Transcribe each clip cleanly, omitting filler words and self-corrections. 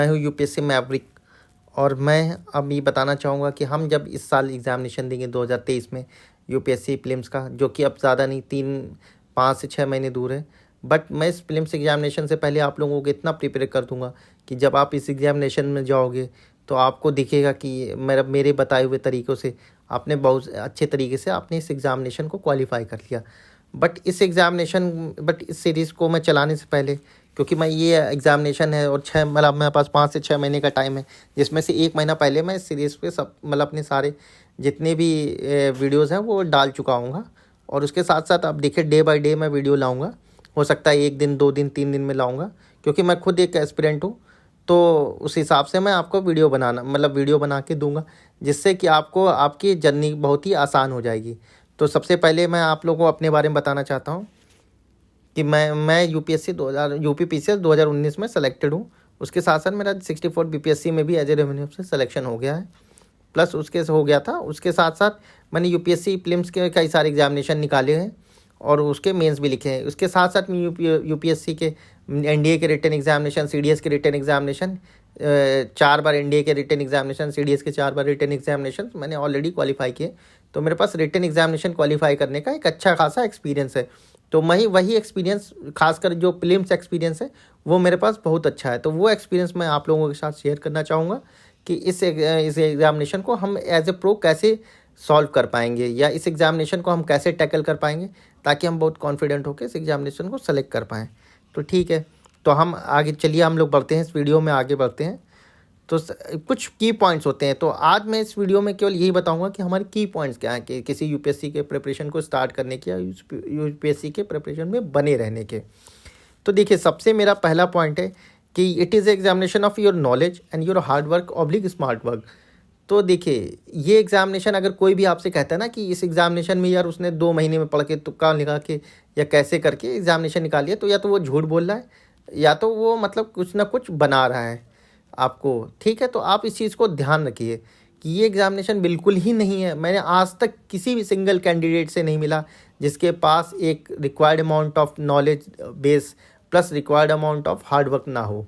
मैं हूँ UPSC Maverick और मैं अब ये बताना चाहूँगा कि हम जब इस साल एग्ज़ामिनेशन देंगे 2023 में यूपीएससी प्रीलिम्स का, जो कि अब ज़्यादा नहीं 5 से 6 महीने दूर है। बट मैं इस प्रीलिम्स एग्ज़ामिनेशन से पहले आप लोगों को इतना प्रिपेयर कर दूँगा कि जब आप इस एग्ज़ामिनेशन में जाओगे तो आपको दिखेगा कि मेरे बताए हुए तरीक़ों से आपने बहुत अच्छे तरीके से आपने इस एग्ज़ामिनेशन को क्वालिफ़ाई कर लिया। बट इस सीरीज़ को मैं चलाने से पहले, क्योंकि मैं ये एग्ज़ामिनेशन है और मेरे पास 5 से 6 महीने का टाइम है, जिसमें से 1 महीना पहले मैं इस सीरीज़ पे सब अपने सारे जितने भी वीडियोज़ हैं वो डाल चुका हूँगा। और उसके साथ साथ अब देखिए डे बाय डे मैं वीडियो लाऊँगा। हो सकता है 1 दिन, 2 दिन, 3 दिन में लाऊँगा, क्योंकि मैं खुद एक एस्पिरेंट हूँ। तो उस हिसाब से मैं आपको वीडियो बना के दूँगा, जिससे कि आपको आपकी जर्नी बहुत ही आसान हो जाएगी। तो सबसे पहले मैं आप लोगों को अपने बारे में बताना चाहता हूँ कि मैं यूपीपीसीएस 2019 में सेलेक्टेड हूँ। उसके साथ साथ मेरा 64 बीपीएससी में भी एज ए रेवेन्यू से सिलेक्शन हो गया है, प्लस उसके हो गया था। उसके साथ साथ मैंने यूपीएससी प्रीलिम्स के कई सारे एग्जामिनेशन निकाले हैं और उसके मेंस भी लिखे हैं। उसके साथ साथ मैं यूपीएससी के एनडीए के रिटन एग्जामिनेशन, सीडीएस के रिटन एग्जामिनेशन, 4 बार एनडीए के रिटन एग्जामिनेशन, सीडीएस के 4 बार रिटन एग्जामिनेशन मैंने ऑलरेडी क्वालिफाई किए। तो मेरे पास रिटन एग्जामिनेशन क्वालिफाई करने का एक अच्छा खासा एक्सपीरियंस है। तो वही एक्सपीरियंस, खासकर जो प्रीलिम्स एक्सपीरियंस है वो मेरे पास बहुत अच्छा है। तो वो एक्सपीरियंस मैं आप लोगों के साथ शेयर करना चाहूँगा कि इस एग्ज़ामिनेशन को हम एज ए प्रो कैसे सॉल्व कर पाएंगे, या इस एग्ज़ामिनेशन को हम कैसे टैकल कर पाएंगे, ताकि हम बहुत कॉन्फिडेंट होकर इस एग्ज़ामिनेशन को सेलेक्ट कर पाएँ। तो ठीक है, तो हम आगे चलिए, हम लोग बढ़ते हैं, इस वीडियो में आगे बढ़ते हैं। तो कुछ की पॉइंट्स होते हैं। तो आज मैं इस वीडियो में केवल यही बताऊंगा कि हमारे की पॉइंट्स क्या हैं कि किसी यूपीएससी के प्रिपरेशन को स्टार्ट करने के या यूपीएससी के प्रिपरेशन में बने रहने के। तो देखिए, सबसे मेरा पहला पॉइंट है कि it is examination of your knowledge and your hard work oblique smart work. तो देखिए, ये एग्जामिनेशन, अगर कोई भी आपसे कहता है ना कि इस एग्जामिनेशन में यार उसने 2 महीने में पढ़ के तुक्का लगा के या कैसे करके एग्जामिनेशन निकाल लिया, तो या तो वो झूठ बोल रहा है या तो वो कुछ ना कुछ बना रहा है आपको। ठीक है, तो आप इस चीज़ को ध्यान रखिए कि ये एग्ज़ामिनेशन बिल्कुल ही नहीं है। मैंने आज तक किसी भी सिंगल कैंडिडेट से नहीं मिला जिसके पास एक required amount of knowledge base plus required amount of hard work ना हो।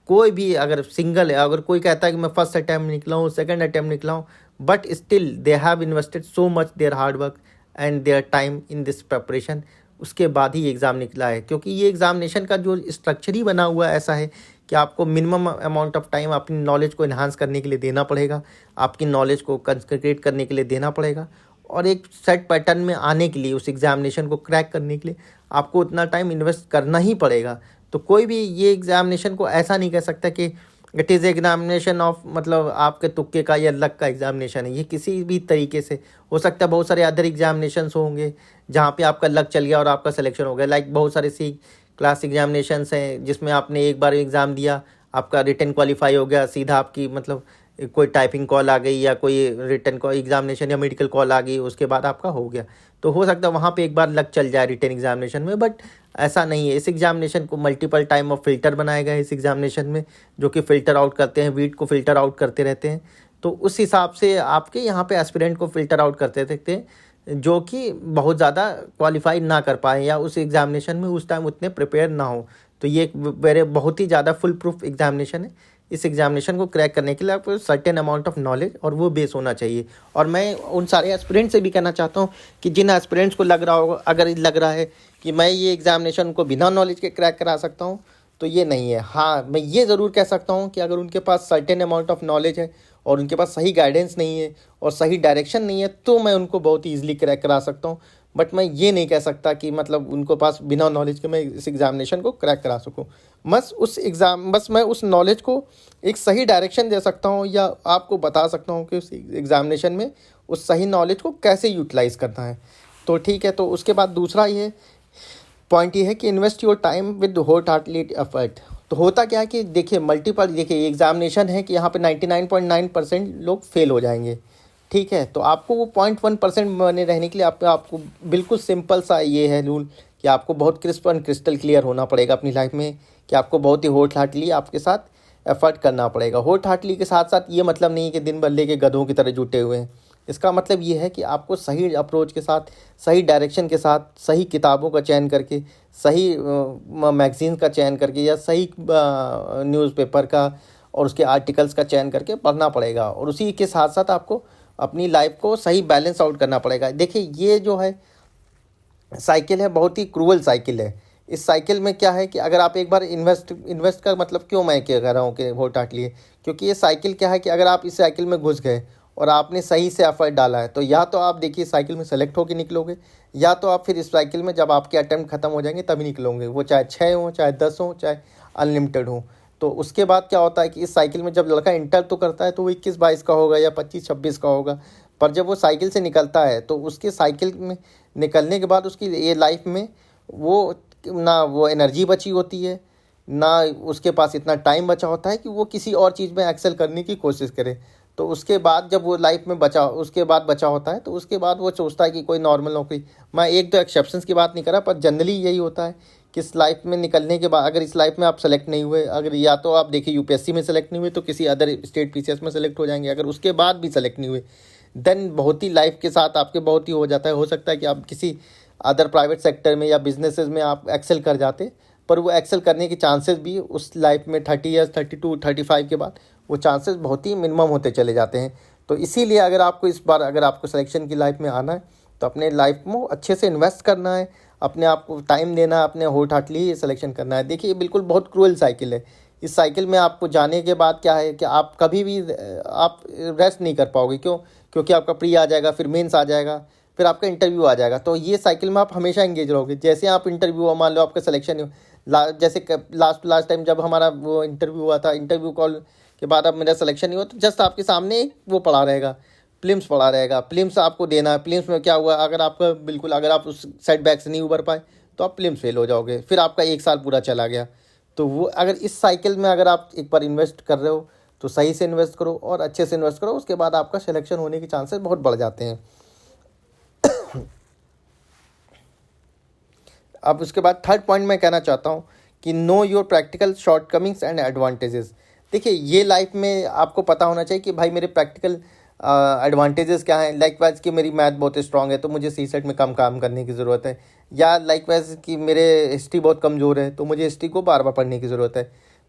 कोई भी अगर सिंगल है, अगर कोई कहता है कि मैं फर्स्ट अटैम्प्ट निकला हूँ, सेकंड अटैम्प्ट निकला हूँ, but still they have invested so much there hard work and their time in this preparation, उसके बाद ही एग्ज़ाम निकला है। क्योंकि ये एग्ज़ामिनेशन का जो स्ट्रक्चर ही बना हुआ ऐसा है कि आपको मिनिमम अमाउंट ऑफ टाइम अपनी नॉलेज को इन्हांस करने के लिए देना पड़ेगा, आपकी नॉलेज को कंसंट्रेट करने के लिए देना पड़ेगा, और एक सेट पैटर्न में आने के लिए, उस एग्ज़ामिनेशन को क्रैक करने के लिए आपको उतना टाइम इन्वेस्ट करना ही पड़ेगा। तो कोई भी ये एग्ज़ामिनेशन को ऐसा नहीं कह सकता कि इट इज़ एग्जामिनेशन ऑफ आपके तुक्के का या लक का एग्ज़ामिनेशन है। ये किसी भी तरीके से हो सकता है। बहुत सारे अदर एग्ज़ामिनेशंस होंगे जहाँ पे आपका लक चल गया और आपका सिलेक्शन हो गया। लाइक बहुत सारे सी क्लास एग्ज़ामिनेशंस हैं जिसमें आपने एक बार एग्ज़ाम दिया, आपका रिटन क्वालिफाई हो गया, सीधा आपकी कोई टाइपिंग कॉल आ गई या कोई रिटन कॉल एग्ज़ामिनेशन या मेडिकल कॉल आ गई, उसके बाद आपका हो गया। तो हो सकता है वहाँ पे एक बार लक चल जाए रिटन एग्ज़ामिनेशन में, बट ऐसा नहीं है। इस एग्ज़ामिनेशन को मल्टीपल टाइम ऑफ फ़िल्टर बनाया गया है इस एग्ज़ामिनेशन में, जो कि फ़िल्टर आउट करते हैं, वीट को फ़िल्टर आउट करते रहते हैं। तो उस हिसाब से आपके यहाँ पे एस्पिरेंट को फ़िल्टर आउट करते रहते हैं जो कि बहुत ज़्यादा क्वालिफाई ना कर पाएँ या उस एग्ज़ामिनेशन में उस टाइम उतने प्रिपेयर ना हो। तो ये बहुत ही ज़्यादा फुल प्रूफ एग्ज़ामिनेशन है। इस एग्ज़ामिनेशन को क्रैक करने के लिए आपको सर्टेन अमाउंट ऑफ नॉलेज और वो बेस होना चाहिए। और मैं उन सारे एस्पिरेंट से भी कहना चाहता हूँ कि जिन एस्पिरेंट्स को लग रहा होगा, अगर लग रहा है कि मैं ये एग्ज़ामिनेशन को बिना नॉलेज के क्रैक करा सकता हूँ, तो ये नहीं है। हाँ, मैं ये ज़रूर कह सकता हूँ कि अगर उनके पास सर्टेन अमाउंट ऑफ नॉलेज है और उनके पास सही गाइडेंस नहीं है और सही डायरेक्शन नहीं है, तो मैं उनको बहुत ईजिली क्रैक करा सकता हूँ। बट मैं ये नहीं कह सकता कि उनको पास बिना नॉलेज के मैं इस एग्ज़ामिनेशन को क्रैक करा सकूँ। बस मैं उस नॉलेज को एक सही डायरेक्शन दे सकता हूँ या आपको बता सकता हूँ कि उस एग्ज़ामिनेशन में उस सही नॉलेज को कैसे यूटिलाइज़ करना है। तो ठीक है, तो उसके बाद दूसरा पॉइंट ये है कि invest your time with whole heartly effort. तो होता क्या है कि देखिए एग्ज़ामिनेशन है कि यहाँ पे 99.9% लोग फेल हो जाएंगे। ठीक है, तो आपको वो 0.1% बने रहने के लिए आपको बिल्कुल सिंपल सा ये है रूल कि आपको बहुत क्रिस्प एंड क्रिस्टल क्लियर होना पड़ेगा अपनी लाइफ में, कि आपको बहुत ही होल हार्टली आपके साथ एफर्ट करना पड़ेगा। होल हार्टली के साथ साथ ये मतलब नहीं है कि दिन भर लेके गधों की तरह जुटे हुए हैं। इसका मतलब ये है कि आपको सही अप्रोच के साथ, सही डायरेक्शन के साथ, सही किताबों का चयन करके, सही मैगज़ीन का चयन करके या सही न्यूज़पेपर का और उसके आर्टिकल्स का चयन करके पढ़ना पड़ेगा, और उसी के साथ साथ आपको अपनी लाइफ को सही बैलेंस आउट करना पड़ेगा। देखिए ये जो है साइकिल है, बहुत ही क्रूअल साइकिल है। इस साइकिल में क्या है कि अगर आप एक बार इन्वेस्ट का मतलब क्यों मैं क्या कह रहा हूँ कि वोट टाट लिए, क्योंकि ये साइकिल क्या है कि अगर आप इस साइकिल में घुस गए और आपने सही से एफर्ट डाला है, तो या तो आप देखिए साइकिल में सेलेक्ट होकर निकलोगे, या तो आप फिर इस साइकिल में जब आपके अटेम्प्ट खत्म हो जाएंगे तभी निकलोगे, वो चाहे 6 हो, चाहे 10 हो, चाहे अनलिमिटेड हो। तो उसके बाद क्या होता है कि इस साइकिल में जब लड़का इंटर तो करता है तो वो 21-22 का होगा या 25-26 का होगा, पर जब वो साइकिल से निकलता है तो उसके साइकिल में निकलने के बाद उसकी ये लाइफ में वो ना वो एनर्जी बची होती है, ना उसके पास इतना टाइम बचा होता है कि वो किसी और चीज़ में एक्सेल करने की कोशिश करे। तो उसके बाद जब वो लाइफ में उसके बाद बचा होता है तो उसके बाद वो सोचता है कि कोई नॉर्मल नौकरी, मैं एक दो एक्सेप्शंस की बात नहीं कर रहा, पर जनरली यही होता है कि इस लाइफ में निकलने के बाद अगर इस लाइफ में आप सेलेक्ट नहीं हुए, अगर या तो आप देखिए यूपीएससी में सेलेक्ट नहीं हुए तो किसी अदर स्टेट पीसीएस में सेलेक्ट हो जाएंगे, अगर उसके बाद भी सेलेक्ट नहीं हुए देन बहुत ही लाइफ के साथ आपके बहुत ही हो जाता है। हो सकता है कि आप किसी अदर प्राइवेट सेक्टर में या बिजनेसेस में आप एक्सेल कर जाते, पर वो एक्सेल करने के चांसेस भी उस लाइफ में 30 ईयर्स 32 35 के बाद वो चांसेस बहुत ही मिनिमम होते चले जाते हैं। तो इसीलिए अगर आपको इस बार अगर आपको सिलेक्शन की लाइफ में आना है तो अपने लाइफ में अच्छे से इन्वेस्ट करना है, अपने आप को टाइम देना है, अपने होट हार्टली सिलेक्शन करना है। देखिए ये बिल्कुल बहुत क्रूअल साइकिल है। इस साइकिल में आपको जाने के बाद क्या है कि आप कभी भी आप रेस्ट नहीं कर पाओगे। क्यों? क्योंकि आपका प्री आ जाएगा, फिर मेंस आ जाएगा, फिर आपका इंटरव्यू आ जाएगा। तो ये साइकिल में आप हमेशा एंगेज रहोगे। जैसे आप इंटरव्यू मान लो आपका सिलेक्शन जैसे लास्ट टाइम जब हमारा वो इंटरव्यू हुआ था, इंटरव्यू कॉल के बाद अब मेरा सिलेक्शन नहीं हुआ तो जस्ट आपके सामने एक वो पड़ा रहेगा, प्रीलिम्स पड़ा रहेगा। प्रीलिम्स आपको देना है। प्रीलिम्स में क्या हुआ, अगर आपका बिल्कुल अगर आप उस सेटबैक से नहीं उबर पाए तो आप प्रीलिम्स फेल हो जाओगे, फिर आपका 1 साल पूरा चला गया। तो वो अगर इस साइकिल में अगर आप एक बार इन्वेस्ट कर रहे हो तो सही से इन्वेस्ट करो और अच्छे से इन्वेस्ट करो, उसके बाद आपका सिलेक्शन होने के चांसेस बहुत बढ़ जाते हैं। अब उसके बाद थर्ड पॉइंट मैं कहना चाहता हूँ कि know your practical shortcomings and advantages. देखिए ये लाइफ में आपको पता होना चाहिए कि भाई मेरे प्रैक्टिकल एडवांटेजेस क्या हैं। लाइकवाइज कि मेरी मैथ बहुत स्ट्रांग है तो मुझे सी सेट में कम काम करने की ज़रूरत है, या लाइकवाइज कि मेरे हिस्ट्री बहुत कमज़ोर है तो मुझे हिस्ट्री को बार बार पढ़ने की ज़रूरत है।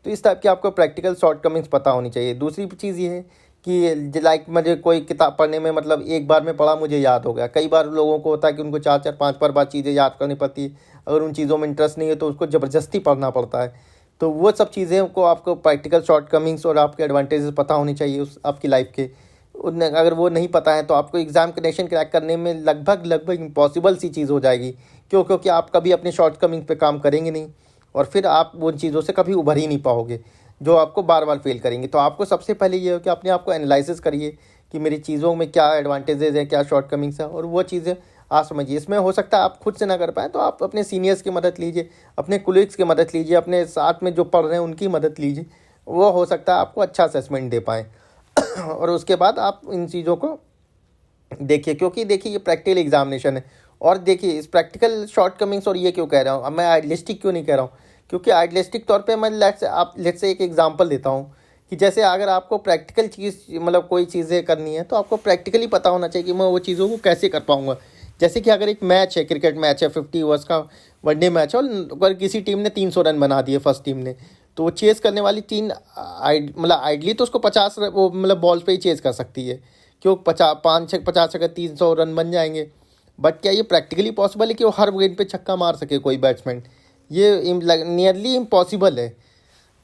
तो इस टाइप की आपको प्रैक्टिकल शॉर्टकमिंग्स पता होनी चाहिए। दूसरी चीज़ ये है कि लाइक मुझे कोई किताब पढ़ने में मतलब एक बार में पढ़ा मुझे याद हो गया। कई बार लोगों को होता है कि उनको 4-4 5 बार चीज़ें याद करनी पड़ती है। अगर उन चीज़ों में इंटरेस्ट नहीं है तो उसको ज़बरदस्ती पढ़ना पड़ता है। तो वो सब चीज़ें को आपको प्रैक्टिकल शॉर्टकमिंग्स और आपके एडवांटेजेस पता होनी चाहिए उस आपकी लाइफ के। अगर वो नहीं पता है तो आपको एग्जामिनेशन क्रैक करने में लगभग इम्पॉसिबल सी चीज़ हो जाएगी। क्यों? क्योंकि आप कभी अपने शॉर्टकमिंग पे काम करेंगे नहीं और फिर आप उन चीज़ों से कभी उभर ही नहीं पाओगे जो आपको बार बार फेल करेंगे। तो आपको सबसे पहले ये हो कि अपने आप को एनालिसिस करिए कि मेरी चीज़ों में क्या एडवांटेजेस हैं, क्या शॉर्टकमिंग्स हैं, और वो चीज़ें आप समझिए। इसमें हो सकता है आप खुद से ना कर पाएँ तो आप अपने सीनियर्स की मदद लीजिए, अपने कोलीग्स की मदद लीजिए, अपने साथ में जो पढ़ रहे हैं उनकी मदद लीजिए। वो हो सकता है आपको अच्छा असेसमेंट दे पाएँ। और उसके बाद आप इन चीज़ों को देखिए, क्योंकि देखिए ये प्रैक्टिकल एग्जामिनेशन है। और देखिए इस प्रैक्टिकल शॉर्टकमिंग्स और ये क्यों कह रहा हूँ, अब मैं आइडियलिस्टिक क्यों नहीं कह रहा हूँ, क्योंकि आइडियलिस्टिक तौर पे मैं लेट्स से एक एग्जांपल देता हूँ कि जैसे अगर आपको प्रैक्टिकल चीज़ मतलब कोई चीज़ें करनी है तो आपको प्रैक्टिकली पता होना चाहिए कि मैं वो चीज़ों को कैसे कर पाऊँगा। जैसे कि अगर एक मैच है, क्रिकेट मैच है, 50 ओवर्स का वनडे मैच है, और अगर किसी टीम ने 300 रन बना दिए फर्स्ट टीम ने, तो वो चेज़ करने वाली टीम मतलब आइडली तो उसको 50 वो मतलब बॉल पे ही चेज़ कर सकती है। क्यों? 50 अगर 300 रन बन जाएंगे। बट क्या ये प्रैक्टिकली पॉसिबल है कि वो हर गेंद पे छक्का मार सके कोई बैट्समैन? ये नियरली इम्पॉसिबल है।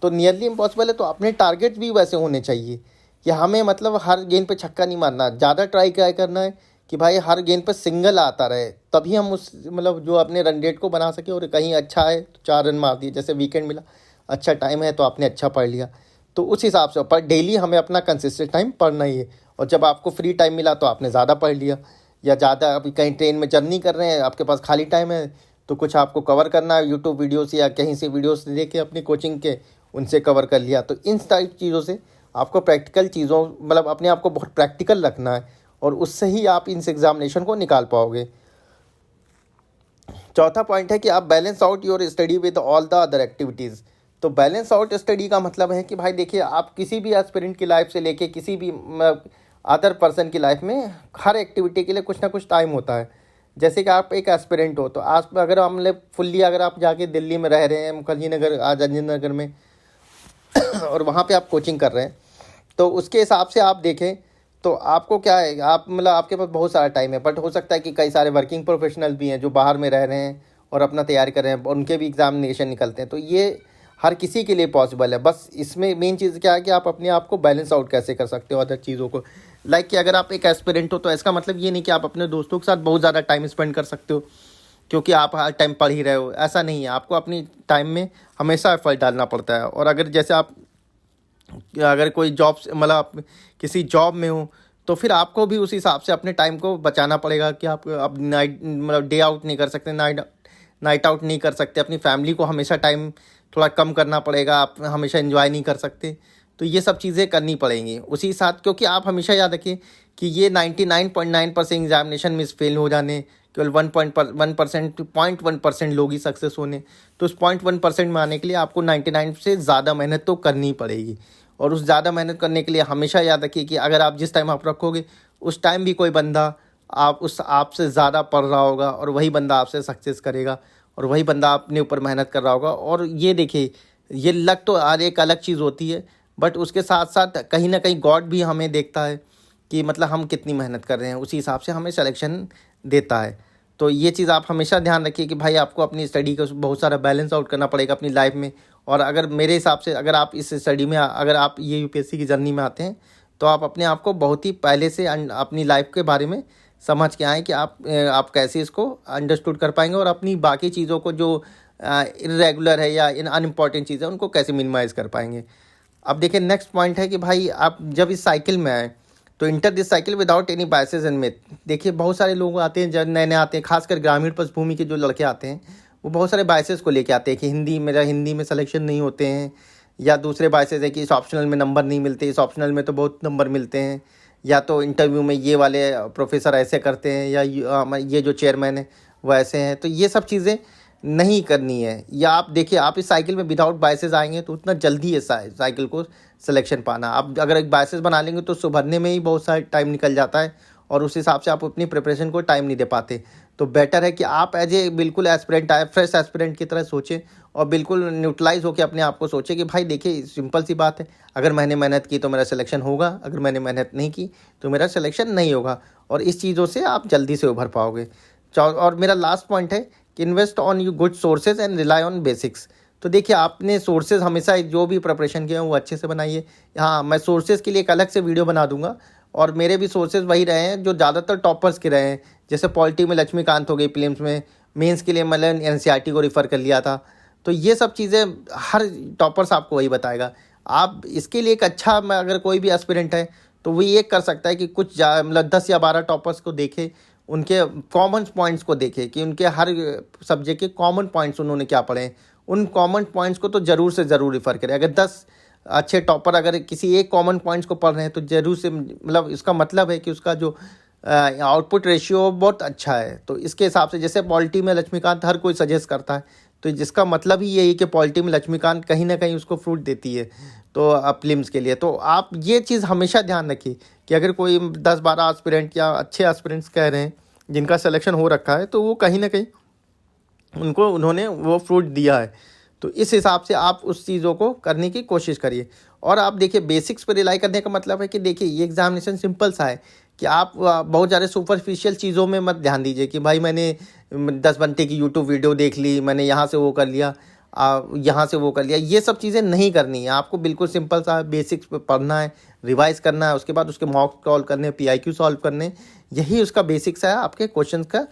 तो नियरली इम्पॉसिबल है तो अपने टारगेट भी वैसे होने चाहिए कि हमें मतलब हर गेंद पे छक्का नहीं मारना, ज़्यादा ट्राई क्या करना है कि भाई हर गेंद पे सिंगल आता रहे, तभी हम उस मतलब जो अपने रन रेट को बना सके। और कहीं अच्छा है तो 4 रन मार दिए, जैसे वीकेंड मिला, अच्छा टाइम है तो आपने अच्छा पढ़ लिया। तो उस हिसाब से पर डेली हमें अपना कंसिस्टेंट टाइम पढ़ना ही है। और जब आपको फ्री टाइम मिला तो आपने ज़्यादा पढ़ लिया, या ज़्यादा अभी कहीं ट्रेन में जर्नी कर रहे हैं, आपके पास खाली टाइम है तो कुछ आपको कवर करना है, यूट्यूब वीडियोस या कहीं से वीडियोस देख के अपनी कोचिंग के उनसे कवर कर लिया। तो इन टाइप चीज़ों से आपको प्रैक्टिकल चीज़ों मतलब अपने आप को बहुत प्रैक्टिकल रखना है और उससे ही आप इन एग्जामिनेशन को निकाल पाओगे। चौथा पॉइंट है कि आप balance out your study with all the other activities. तो बैलेंस आउट स्टडी का मतलब है कि भाई देखिए आप किसी भी एस्पिरेंट की लाइफ से लेके किसी भी अदर पर्सन की लाइफ में हर एक्टिविटी के लिए कुछ ना कुछ टाइम होता है। जैसे कि आप एक एस्पिरेंट हो तो आप अगर हमने फुल्ली अगर आप जाके दिल्ली में रह रहे हैं, मुखर्जी नगर, आज़ादी नगर में, और वहाँ पे आप कोचिंग कर रहे हैं, तो उसके हिसाब से आप देखें तो आपको क्या है, आप मतलब आपके पास बहुत सारा टाइम है। बट हो सकता है कि कई सारे वर्किंग प्रोफेशनल भी हैं जो बाहर में रह रहे हैं और अपना तैयारी कर रहे हैं, उनके भी एग्जामिनेशन निकलते हैं। तो ये हर किसी के लिए पॉसिबल है। बस इसमें मेन चीज़ क्या है कि आप अपने आप को बैलेंस आउट कैसे कर सकते हो अदर चीज़ों को। लाइक कि अगर आप एक एस्पिरेंट हो तो इसका मतलब ये नहीं कि आप अपने दोस्तों के साथ बहुत ज़्यादा टाइम स्पेंड कर सकते हो क्योंकि आप हर टाइम पढ़ ही रहे हो, ऐसा नहीं है। आपको अपनी टाइम में हमेशा एफर्ट डालना पड़ता है। और अगर जैसे आप अगर कोई जॉब मतलब आप किसी जॉब में हो तो फिर आपको भी उस हिसाब से अपने टाइम को बचाना पड़ेगा कि आप अब नाइट मतलब डे आउट नहीं कर सकते, नाइट आउट नहीं कर सकते, अपनी फैमिली को हमेशा टाइम थोड़ा कम करना पड़ेगा, आप हमेशा एंजॉय नहीं कर सकते। तो ये सब चीज़ें करनी पड़ेंगी उसी साथ, क्योंकि आप हमेशा याद रखिए कि ये 99.9% एग्जामिनेशन में फेल हो जाने, केवल 1% 0.1% लोग ही सक्सेस होने। तो उस 0.1% में आने के लिए आपको 99 से ज़्यादा मेहनत तो करनी पड़ेगी। और उस ज़्यादा मेहनत करने के लिए हमेशा याद रखिए कि अगर आप जिस टाइम आप रखोगे उस टाइम भी कोई बंदा आपसे ज़्यादा पढ़ रहा होगा और वही बंदा आपसे सक्सेस करेगा और वही बंदा अपने ऊपर मेहनत कर रहा होगा। और ये देखिए, ये लक तो हर एक अलग चीज़ होती है, बट उसके साथ साथ कहीं ना कहीं गॉड भी हमें देखता है कि मतलब हम कितनी मेहनत कर रहे हैं, उसी हिसाब से हमें सिलेक्शन देता है। तो ये चीज़ आप हमेशा ध्यान रखिए कि भाई आपको अपनी स्टडी को बहुत सारा बैलेंस आउट करना पड़ेगा अपनी लाइफ में। और अगर मेरे हिसाब से अगर आप इस स्टडी में अगर आप ये यूपीएससी की जर्नी में आते हैं तो आप अपने आप को बहुत ही पहले से अपनी लाइफ के बारे में समझ के आए कि आप कैसे इसको अंडरस्टूड कर पाएंगे और अपनी बाकी चीज़ों को जो इरेगुलर है या अनइम्पॉर्टेंट चीज़ है उनको कैसे मिनिमाइज़ कर पाएंगे। अब देखिए नेक्स्ट पॉइंट है कि भाई आप जब इस साइकिल में आए तो inter this cycle without any biases and myth. देखिए बहुत सारे लोग आते हैं जब नए नए आते हैं, खासकर ग्रामीण पृष्ठभूमि के जो लड़के आते हैं वो बहुत सारे बायसेस को लेके आते हैं कि हिंदी में सिलेक्शन नहीं होते हैं, या दूसरे बायसेस है कि इस ऑप्शनल में नंबर नहीं मिलते, इस ऑप्शनल में तो बहुत नंबर मिलते हैं, या तो इंटरव्यू में ये वाले प्रोफेसर ऐसे करते हैं या ये जो चेयरमैन है वो ऐसे हैं। तो ये सब चीज़ें नहीं करनी है। या आप देखिए आप इस साइकिल में विदाउट बायसेस आएंगे तो उतना जल्दी है साइकिल को सिलेक्शन पाना। आप अगर एक बायसेस बना लेंगे तो सुभरने में ही बहुत सारा टाइम निकल जाता है और उस हिसाब से आप अपनी प्रिपरेशन को टाइम नहीं दे पाते। तो बेटर है कि आप एज ए बिल्कुल एस्पिरेंट आए, फ्रेश एस्पिरेंट की तरह सोचें और बिल्कुल न्यूट्रलाइज होकर अपने आप को सोचें कि भाई देखिए सिंपल सी बात है, अगर मैंने मेहनत की तो मेरा सिलेक्शन होगा, अगर मैंने मेहनत नहीं की तो मेरा सिलेक्शन नहीं होगा। और इस चीज़ों से आप जल्दी से उभर पाओगे। और मेरा लास्ट पॉइंट है कि invest on you good sources and rely on basics. तो देखिए आपने सोर्सेज हमेशा जो भी प्रिपरेशन किए हैं वो अच्छे से बनाइए। हाँ, मैं सोर्सेज के लिए एक अलग से वीडियो बना दूंगा और मेरे भी सोर्सेज वही रहे हैं जो ज़्यादातर टॉपर्स के रहे हैं। जैसे पॉलिटी में लक्ष्मीकांत हो गई, प्रीलिम्स में, मेंस के लिए मैंने एनसीईआरटी को रिफ़र कर लिया था। तो ये सब चीज़ें हर टॉपर्स आपको वही बताएगा। आप इसके लिए एक अच्छा, अगर कोई भी एस्पिरेंट है तो वो ये कर सकता है कि कुछ मतलब 10 या 12 टॉपर्स को देखे, उनके कॉमन पॉइंट्स को देखे कि उनके हर सब्जेक्ट के कॉमन पॉइंट्स उन्होंने क्या पढ़े हैं। उन कॉमन पॉइंट्स को तो ज़रूर से ज़रूर रिफ़र करें। अगर 10 अच्छे टॉपर अगर किसी एक कॉमन पॉइंट्स को पढ़ रहे हैं तो ज़रूर से, मतलब इसका मतलब है कि उसका जो आउटपुट रेशियो बहुत अच्छा है। तो इसके हिसाब से जैसे पॉलिटी में लक्ष्मीकांत हर कोई सजेस्ट करता है, तो जिसका मतलब ही यही कि पॉलिटी में लक्ष्मीकांत कहीं ना कहीं उसको फ्रूट देती है तो प्रीलिम्स के लिए। तो आप ये चीज़ हमेशा ध्यान रखिए कि अगर कोई 10-12 एस्पिरेंट या अच्छे एस्पिरेंट्स कह रहे हैं जिनका सिलेक्शन हो रखा है तो वो कहीं ना कहीं उन्होंने वो फ्रूट दिया है। तो इस हिसाब से आप उस चीज़ों को करने की कोशिश करिए। और आप देखिए बेसिक्स पर रिलाई करने का मतलब है कि देखिए ये एग्जामिनेशन सिंपल सा है कि आप बहुत ज़्यादा सुपरफिशियल चीज़ों में मत ध्यान दीजिए कि भाई मैंने 10 घंटे की यूट्यूब वीडियो देख ली, मैंने यहाँ से वो कर लिया, यहाँ से वो कर लिया। ये सब चीज़ें नहीं करनी है। आपको बिल्कुल सिंपल सा बेसिक्स पे पढ़ना है, रिवाइज करना है, उसके बाद उसके मॉक सॉल्व करने, पीआईक्यू सॉल्व करने। यही उसका बेसिक्स है आपके क्वेश्चन का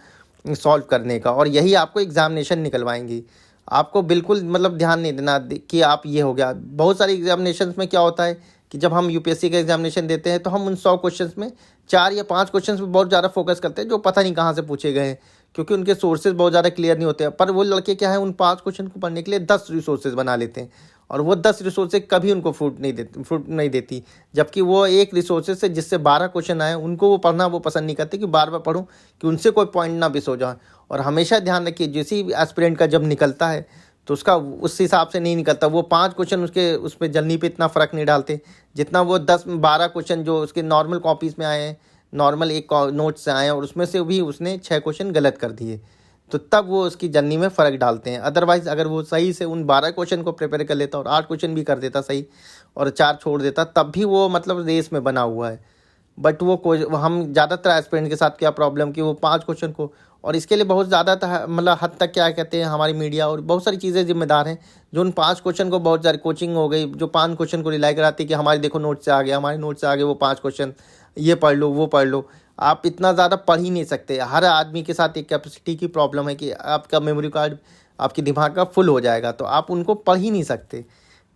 सॉल्व करने का, और यही आपको एग्जामिनेशन निकलवाएंगी। आपको बिल्कुल मतलब ध्यान नहीं देना कि आप ये हो गया। बहुत सारे एग्जामिनेशंस में क्या होता है कि जब हम यूपीएससी का एग्जामिनेशन देते हैं तो हम उन 100 क्वेश्चंस में 4 या 5 क्वेश्चंस पे बहुत ज़्यादा फोकस करते हैं जो पता नहीं कहाँ से पूछे गए हैं, क्योंकि उनके सोर्सेज बहुत ज़्यादा क्लियर नहीं होते हैं। पर वो लड़के क्या है, उन 5 क्वेश्चन को पढ़ने के लिए 10 रिसोर्सेज बना लेते हैं और वो 10 रिसोर्सेज कभी उनको फ्रूट नहीं देती। जबकि वो एक रिसोर्सेज से जिससे 12 क्वेश्चन आए उनको वो पढ़ना वो पसंद नहीं करते कि बार बार पढ़ूँ कि उनसे कोई पॉइंट ना मिस हो जाए। और हमेशा ध्यान रखिए जिस एस्पिरेंट का जब निकलता है तो उसका उस हिसाब से नहीं निकलता। वो 5 क्वेश्चन उस पर जर्नी पे इतना फ़र्क नहीं डालते जितना वो 10-12 क्वेश्चन जो उसके नॉर्मल कॉपीज़ में आए हैं, नॉर्मल एक नोट से आए हैं और उसमें से भी उसने 6 क्वेश्चन गलत कर दिए। तो तब वो उसकी जर्नी में फ़र्क डालते हैं। अदरवाइज़ अगर वो सही से उन 12 क्वेश्चन को प्रिपेयर कर लेता और 8 क्वेश्चन भी कर देता सही और 4 छोड़ देता, तब भी वो मतलब रेस में बना हुआ है। बट वो हम ज़्यादातर एस्पिरेंट के साथ क्या प्रॉब्लम कि वो 5 क्वेश्चन को, और इसके लिए बहुत ज़्यादा मतलब हद तक क्या कहते हैं हमारी मीडिया और बहुत सारी चीज़ें जिम्मेदार हैं, जो उन 5 क्वेश्चन को बहुत सारी कोचिंग हो गई जो 5 क्वेश्चन को रिलाई कराती है कि हमारे देखो नोट से आ गया, हमारे नोट से आ गए वो 5 क्वेश्चन, ये पढ़ लो वो पढ़ लो। आप इतना ज़्यादा पढ़ ही नहीं सकते। हर आदमी के साथ एक कैपेसिटी की प्रॉब्लम है कि आपका मेमोरी कार्ड आपके दिमाग का फुल हो जाएगा, तो आप उनको पढ़ ही नहीं सकते।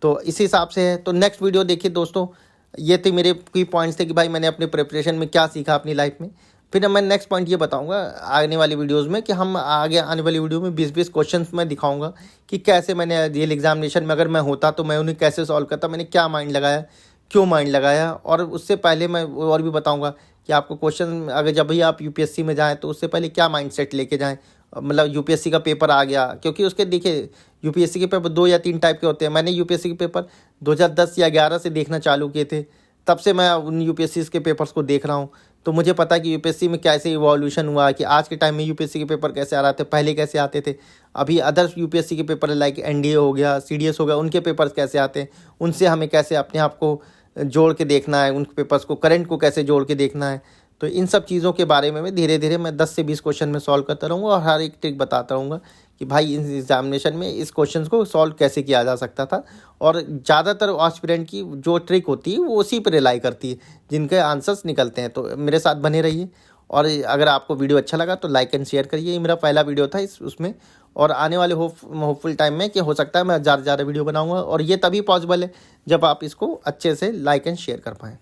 तो इस हिसाब से है। तो नेक्स्ट वीडियो देखिए दोस्तों, ये थे मेरे की पॉइंट्स थे कि भाई मैंने अपने प्रिपरेशन में क्या सीखा अपनी लाइफ में। फिर मैं नेक्स्ट पॉइंट ये बताऊंगा आने वाली वीडियोस में कि हम आगे आने वाली वीडियो में 20-20 क्वेश्चंस मैं दिखाऊंगा कि कैसे मैंने रियल एग्जामिनेशन में अगर मैं होता तो मैं उन्हें कैसे सॉल्व करता, मैंने क्या माइंड लगाया, क्यों माइंड लगाया। और उससे पहले मैं और भी बताऊँगा कि आपको क्वेश्चन अगर जब भी आप यूपीएससी में जाएँ तो उससे पहले क्या माइंड सेट लेके जाएँ। मतलब यूपीएससी का पेपर आ गया, क्योंकि उसके देखिए यूपीएससी के पेपर 2 या 3 टाइप के होते हैं। मैंने यूपीएससी के पेपर 2010 या 11 से देखना चालू किए थे, तब से मैं उन यूपीएससी के पेपर्स को देख रहा हूँ। तो मुझे पता है कि यूपीएससी में कैसे इवोल्यूशन हुआ, कि आज के टाइम में यूपीएससी के पेपर कैसे आ रहे थे, पहले कैसे आते थे, अभी अदर यूपीएससी के पेपर लाइक एनडीए हो गया, सीडीएस हो गया, उनके पेपर्स कैसे आते हैं, उनसे हमें कैसे अपने आप को जोड़ के देखना है, उन पेपर्स को करंट को कैसे जोड़ के देखना है। तो इन सब चीज़ों के बारे में मैं धीरे धीरे मैं 10 से 20 क्वेश्चन में सॉल्व करता रहूँगा और हर एक ट्रिक बताता रहूँगा कि भाई इस एग्जामिनेशन में इस क्वेश्चन को सॉल्व कैसे किया जा सकता था। और ज़्यादातर एस्पिरेंट की जो ट्रिक होती है वो उसी पर रिलाई करती है जिनके आंसर्स निकलते हैं। तो मेरे साथ बने रहिए, और अगर आपको वीडियो अच्छा लगा तो लाइक एंड शेयर करिए। ये मेरा पहला वीडियो था उसमें, और आने वाले होपफुल टाइम में कि हो सकता है मैं ज़्यादा वीडियो बनाऊँगा, और ये तभी पॉसिबल है जब आप इसको अच्छे से लाइक एंड शेयर कर पाएँ।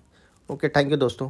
ओके, थैंक यू दोस्तों।